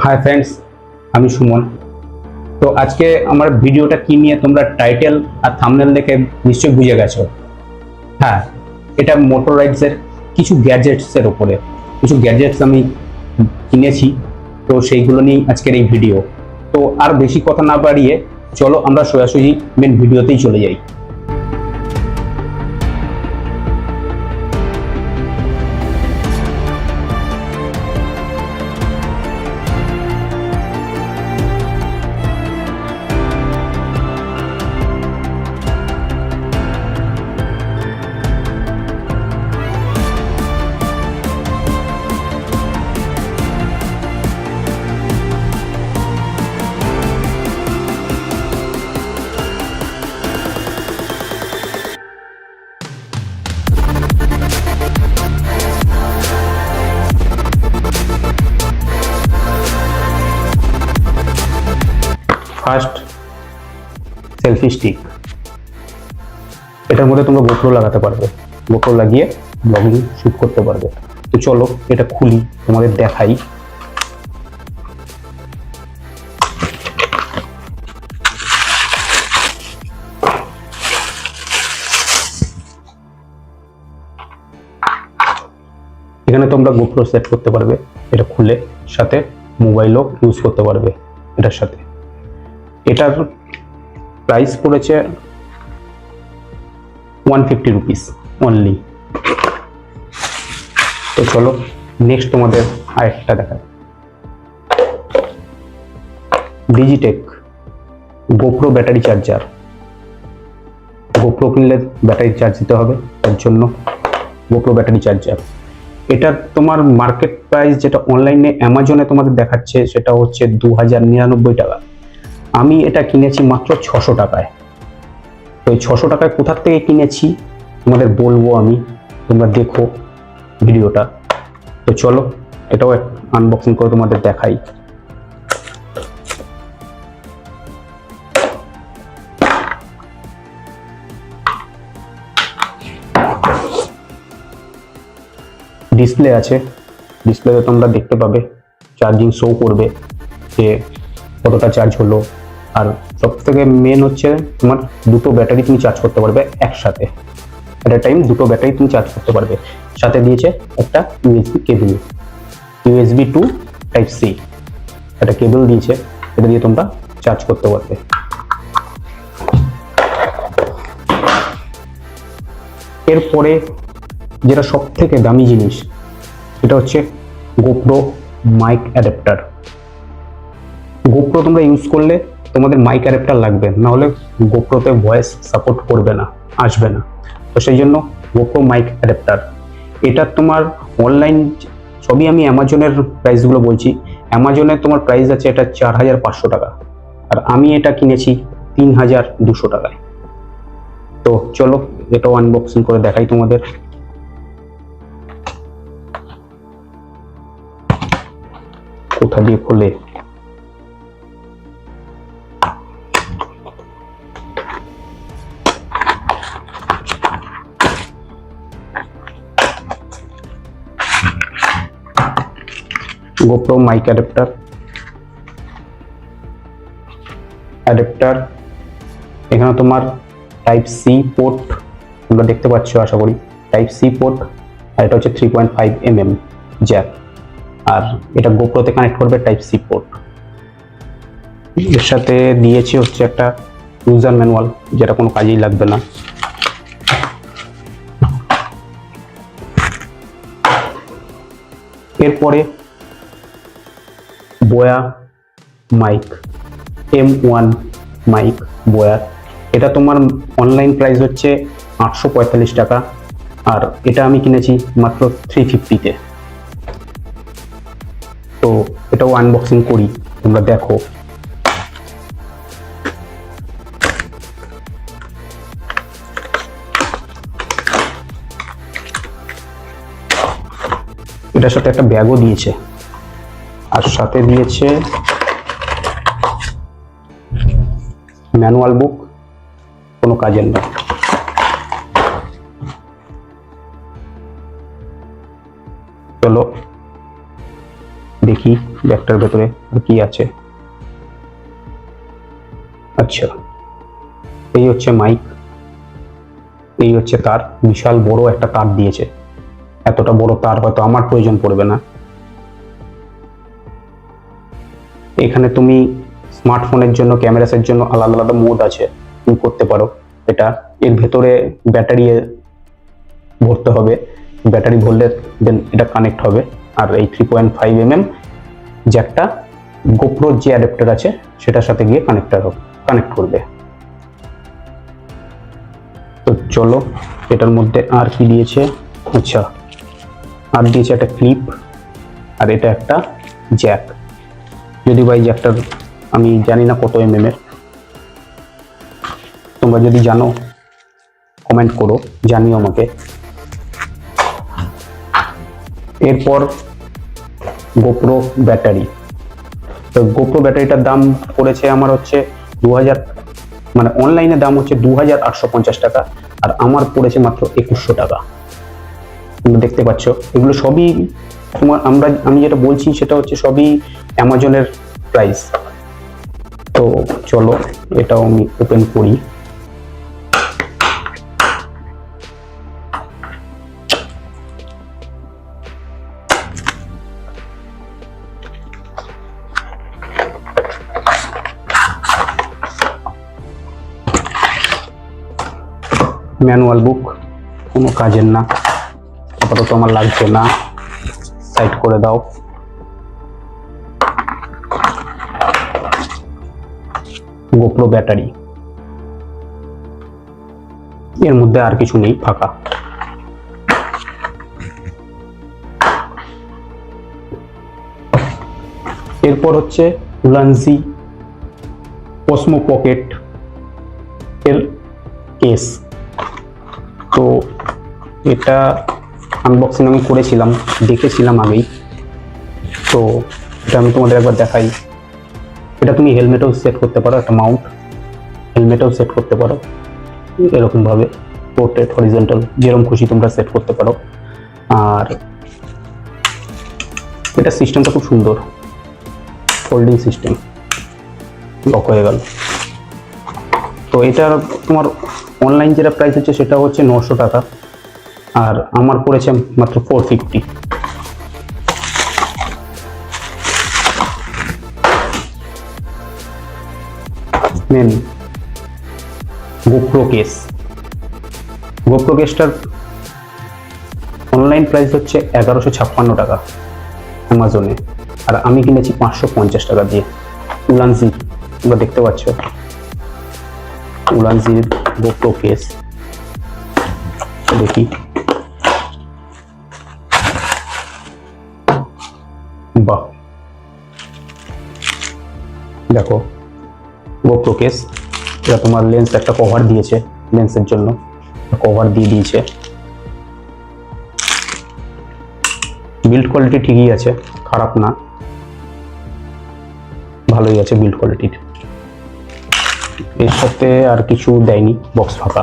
Hi friends, আমি সুমন। তো আজকে আমার ভিডিওটা কি নিয়ে তোমরা টাইটেল আর থাম্বনেল দেখে নিশ্চয়ই বুঝে গেছো। হ্যাঁ, এটা মোটররাইডসের কিছু গ্যাজেটসের উপরে কিছু গ্যাজেটস আমি কিনেছি, তো সেইগুলো নিয়ে আজকের এই ভিডিও। তো আর বেশি কথা না বাড়িয়ে চলো আমরা সোজাসুজি মেন ভিডিওতেই চলে যাই। First, selfie stick. এটার মধ্যে তোমরা গোপ্রো লাগাতে পারবে, গোপ্রো লাগিয়ে ব্লগিং শুট করতে পারবে। তো চলো এটা খুলি, তোমাদের দেখাই। এখানে তোমরা গোপ্রো সেট করতে পারবে, এটা খুলে সাথে মোবাইলও ইউজ করতে পারবে এটার সাথে। এটার প্রাইস পড়েছে 150 রুপিস অনলি। তো চলো নেক্সট তোমাদের আরেকটা দেখায়। Digitech GoPro battery charger. GoPro কিনলে ব্যাটারি চার্জ দিতে হবে, তার জন্য গোপ্রো ব্যাটারি চার্জার। এটা তোমার মার্কেট প্রাইস যেটা অনলাইনে অ্যামাজনে তোমাদের দেখাচ্ছে সেটা হচ্ছে 2099 টাকা। আমি এটা কিনেছি মাত্র 600 টাকায়। তো এই 600 টাকায় কোথার থেকে কিনেছি তোমাদের বলবো আমি, তোমরা দেখো ভিডিওটা। তো চলো এটাও আনবক্সিং করে তোমাদের দেখাই। ডিসপ্লে আছে, ডিসপ্লেতে তোমরা দেখতে পাবে, চার্জিং শো করবে যে কতটা চার্জ হলো। আর সব থেকে মেন হচ্ছে তোমার দুটো ব্যাটারি তুমি চার্জ করতে পারবে একসাথে, এট এ টাইম দুটো ব্যাটারি তুমি চার্জ করতে পারবে। সাথে দিয়েছে একটা USB cable, USB to type C একটা কেবল দিয়েছে, এটা দিয়ে তোমরা চার্জ করতে পারবে। এরপরে যেটা সব থেকে দামি জিনিস সেটা হচ্ছে গোপ্রো মাইক অ্যাডাপ্টার। গোপ্রো তোমরা ইউজ করলে তোমাদের মাইক অ্যাডাপ্টার লাগবে, না হলে গোপ্রোতে ভয়েস সাপোর্ট করবে না, আসবে না। তো সেই জন্য গোপ্রো মাইক অ্যাডাপ্টার। এটা তোমার অনলাইন সবই আমি অ্যামাজনের প্রাইসগুলো বলছি। অ্যামাজনে তোমার প্রাইস আছে এটা 4500 টাকা, আর আমি এটা কিনেছি 3200 টাকায়। তো চলো এটাও আনবক্সিং করে দেখাই তোমাদের। কোথা দিয়ে খোলে? GoPro mic adapter. এখানে তোমার টাইপ সি পোর্ট তোমরা দেখতে পাচ্ছ আশা করি, টাইপ সি পোর্ট। আর এটা হচ্ছে 3.5 mm জ্যাক। আর এটা গোপ্রোতে কানেক্ট করবে টাইপ সি পোর্ট। এর সাথে দিয়েছে হচ্ছে একটা ইউজার ম্যানুয়াল, যেটা কোনো কাজেই লাগবে না। এরপরে বোয়া মাইক, M1 মাইক বোয়ার। এটা তোমার অনলাইন প্রাইস হচ্ছে 845 টাকা, আর এটা আমি কিনেছি মাত্র 350-তে। তো এটাও আনবক্সিং করি, তোমরা দেখো। এটার সাথে একটা ব্যাগও দিয়েছে, আর সাথে দিয়েছে ম্যানুয়াল বুক, কোনো কাজের না। চলো দেখি ব্যাগটার ভেতরে কি আছে। আচ্ছা, এই হচ্ছে মাইক, এই হচ্ছে তার, বিশাল বড় একটা তার দিয়েছে। এতটা বড় তার হয়তো আমার প্রয়োজন পড়বে না। এখানে তুমি স্মার্টফোনের জন্য, ক্যামেরাসের জন্য আলাদা আলাদা মোড আছে, তুমি করতে পারো এটা। এর ভেতরে ব্যাটারি ভরতে হবে, ব্যাটারি ভরলে দেন এটা কানেক্ট হবে। আর এই 3.5 mm জ্যাকটা গোপ্রোর যে অ্যাডাপ্টার আছে সেটার সাথে গিয়ে কানেক্ট করবে। তো চলো, এটার মধ্যে আর কি দিয়েছে। আচ্ছা, আর দিয়েছে একটা ক্লিপ, আর এটা একটা জ্যাক। যদি ভাই জ্যাকটার আমি জানি না কত mm এর, তোমরা যদি জানো কমেন্ট করো, জানিও আমাকে। এরপর গোপ্রো ব্যাটারি। তো গোপ্রো ব্যাটারিটার দাম পড়েছে আমার হচ্ছে 2000, মানে অনলাইনে দাম হচ্ছে 2850 টাকা, আর আমার পড়েছে মাত্র 2100 টাকা। তোমরা দেখতে পাচ্ছ এগুলো সবই তোমার, আমি যেটা বলছি সেটা হচ্ছে সবই অ্যামাজনের প্রাইস। তো চলো এটাও আমি ওপেন করি। ম্যানুয়াল বুক, কোনো কাজের না, আপাতত আমার লাগছে না, সাইড করে দাও। গোপ্রো ব্যাটারি, এর মধ্যে আর কিছু নেই, ফাঁকা। এরপর হচ্ছে উলানজি ওসমো পকেট এর কেস। তো এটা আনবক্সিং আমি করেছিলাম, দেখেছিলাম আগেই। তো এটা আমি তোমাদের একবার দেখাই। এটা তুমি হেলমেটেও সেট করতে পারো, একটা মাউন্ট হেলমেটেও সেট করতে পারো এরকম ভাবে, পোর্ট্রেট, হরিজন্টাল, যেরকম খুশি তোমরা সেট করতে পারো। আর এটা সিস্টেমটা খুব সুন্দর, ফোল্ডিং সিস্টেম, লক হয়ে গেল। তো এটার তোমার অনলাইন যেটা প্রাইস হচ্ছে সেটা হচ্ছে 900 টাকা, আর আমার পড়েছে মাত্র 450। মেন গোপ্রো কেস, গোপ্রো কেসটার অনলাইন প্রাইস হচ্ছে 1156 টাকা অ্যামাজনে, আর আমি কিনেছি 550 টাকা দিয়ে। উলানজি, তোমরা দেখতে পাচ্ছ উলানজির গোপ্রো কেস। দেখি, বাহ, দেখো গোপ্রো কেস। এটা তোমার লেন্স একটা কভার দিয়েছে, লেন্সের জন্য কভার দিয়ে দিয়েছে। বিল্ড কোয়ালিটি ঠিকই আছে, খারাপ না, ভালোই আছে বিল্ড কোয়ালিটির। এর সাথে আর কিছু দেয়নি, বক্স ফাঁকা।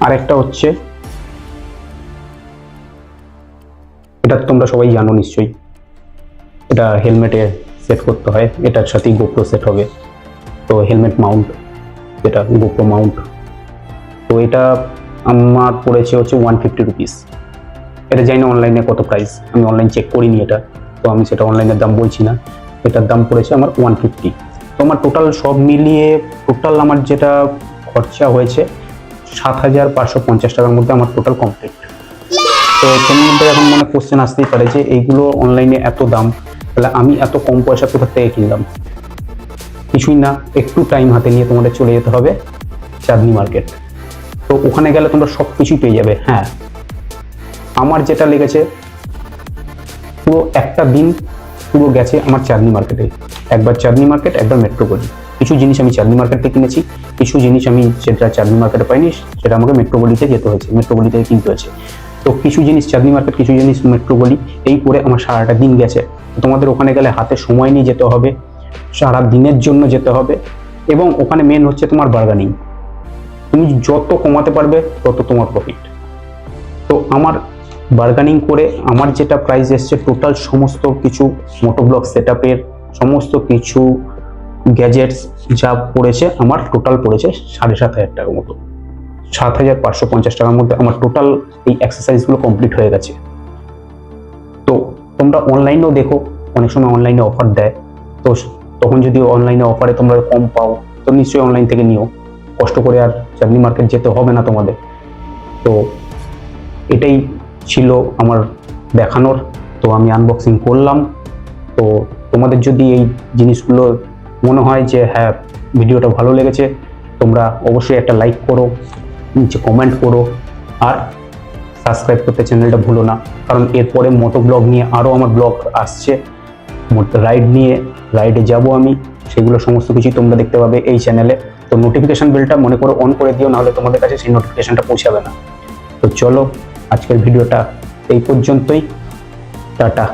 আরেকটা হচ্ছে, এটা তোমরা সবাই জানো নিশ্চয়ই, এটা হেলমেটে সেট করতে হয়, এটার সাথেই গোপ্রো সেট হবে। তো হেলমেট মাউন্ট, যেটা গোপ্রো মাউন্ট। তো এটা আমার পড়েছে হচ্ছে 150 রুপিস। এটা জানি না অনলাইনে কত প্রাইস, আমি অনলাইন চেক করিনি এটা, তো আমি সেটা অনলাইনের দাম বলছি না। এটার দাম পড়েছে আমার 150। তো আমার টোটাল সব মিলিয়ে টোটাল আমার যেটা খরচা হয়েছে 7550 টাকার মধ্যে আমার টোটাল কমপ্লিট। তো তোমাদের এখন মনে কোশ্চেন আসতেই পারে যে এইগুলো অনলাইনে এত দাম, তাহলে আমি এত কম পয়সা কোথা থেকে কিনলাম। কিছুই না, একটু টাইম হাতে নিয়ে তোমাদের চলে যেতে হবে চাঁদনী মার্কেট। তো ওখানে গেলে তোমরা সব কিছুই পেয়ে যাবে। হ্যাঁ, আমার যেটা লেগেছে পুরো একটা দিন পুরো গেছে আমার চাঁদনী মার্কেটে। একবার চাঁদনী মার্কেট, একবার মেট্রোপলি। কিছু জিনিস আমি চাঁদনী মার্কেটে কিনেছি, কিছু জিনিস আমি সেটা চাঁদনী মার্কেটে পাইনি, সেটা আমাকে মেট্রোপলিতে যেতে হয়েছে, মেট্রোপলি থেকে কিনতে হয়েছে। তো কিছু জিনিস চাঁদনী মার্কেট, কিছু জিনিস মেট্রোপলি, এই করে আমার সারাটা দিন গেছে। তো তোমাদের ওখানে গেলে হাতে সময় নিয়ে যেতে হবে, সারা দিনের জন্য যেতে হবে, এবং ওখানে মেন হচ্ছে তোমার বার্গেনিং। তুমি যত কমাতে পারবে তত তোমার প্রফিট। তো আমার বার্গেনিং করে আমার যেটা প্রাইস এসছে টোটাল সমস্ত কিছু মোটোব্লগ সেটআপের সমস্ত কিছু গ্যাজেটস যা পড়েছে আমার টোটাল পড়েছে 7,500 টাকার মতো। 7,550 টাকার মধ্যে আমার টোটাল এই এক্সারসাইজগুলো কমপ্লিট হয়ে গেছে। তো তোমরা অনলাইনেও দেখো, অনেক সময় অনলাইনে অফার দেয়, তো তখন যদি অনলাইনে অফারে তোমরা কম পাও তো নিশ্চয়ই অনলাইন থেকে নিও, কষ্ট করে আর চাঁদনি মার্কেট যেতে হবে না তোমাদের। তো এটাই ছিল আমার দেখানোর, তো আমি আনবক্সিং করলাম। তো তোমাদের যদি এই জিনিসগুলো মনে হয় যে হ্যাঁ ভিডিওটা ভালো লেগেছে, তোমরা অবশ্যই একটা লাইক করো, নিচে কমেন্ট করো, আর সাবস্ক্রাইব করতে চ্যানেলটা ভুলো না, কারণ এরপরে মোটো ব্লগ নিয়ে আরও আমার ব্লগ আসছে, রাইড নিয়ে, রাইডে যাব আমি, সেগুলো সমস্ত কিছুই তোমরা দেখতে পাবে এই চ্যানেলে। তো নোটিফিকেশন বেলটা মনে করো অন করে দিও, নাহলে তোমাদের কাছে সেই নোটিফিকেশনটা পৌঁছাবে না। তো চলো আজকের ভিডিওটা এই পর্যন্তই, টাটা।